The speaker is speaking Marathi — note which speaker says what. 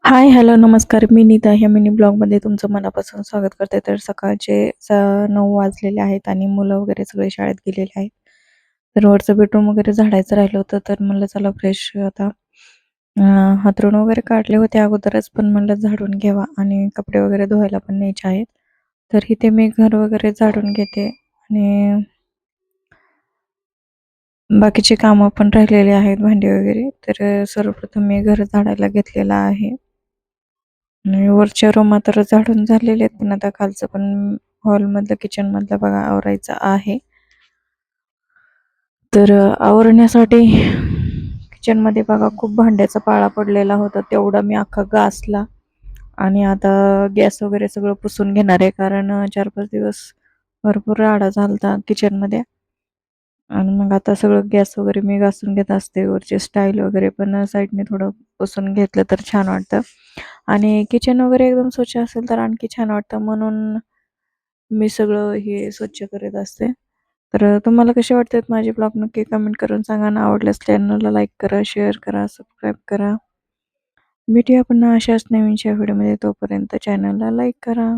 Speaker 1: हाय, हॅलो, नमस्कार. मी नीता ह्या मिनी ब्लॉगमध्ये तुमचं मनापासून स्वागत करते. तर सकाळचे 9 वाजलेले आहेत आणि मुलं वगैरे सगळे शाळेत गेलेले आहेत. तर वरचं बेडरूम वगैरे झाडायचं राहिलं होतं, तर म्हणलं चला फ्रेश आता अ, हातरून वगैरे काढले होते अगोदरच, पण म्हणलं झाडून घ्यावा आणि कपडे वगैरे धुवायला पण न्यायचे आहेत. तर इथे मी घर वगैरे झाडून घेते आणि बाकीची कामं पण राहिलेली आहेत, भांडी वगैरे. तर सर्वप्रथम मी घर झाडायला घेतलेलं आहे. आणि वरच्या रूमा तर झाडून झालेले आहेत, पण आता खालचं पण हॉलमधलं किचनमधलं बघा आवरायचं आहे. तर आवरण्यासाठी किचनमध्ये बघा खूप भांड्याचा पाळा पडलेला होता, तेवढा मी अख्खा घासला. आणि आता गॅस वगैरे सगळं पुसून घेणार आहे, कारण 4-5 दिवस भरपूर राडा झालता किचनमध्ये. आणि मग आता सगळं गॅस वगैरे मी घासून घेत असते. वरची स्टाईल वगैरे पण साईडने थोडं पुसून घेतलं तर छान वाटतं. आणि किचन वगैरे एकदम स्वच्छ असेल तर आणखी छान वाटतं, म्हणून मी सगळं हे स्वच्छ करत असते. तर तुम्हाला कसे वाटतात माझे ब्लॉग नक्की कमेंट करून सांगा ना. आवडल्यास चॅनलला लाईक करा, शेअर करा, सबस्क्राईब करा. भेटूया पुन्हा अशाच नवीनशा व्हिडिओमध्ये. तोपर्यंत चॅनलला लाईक करा.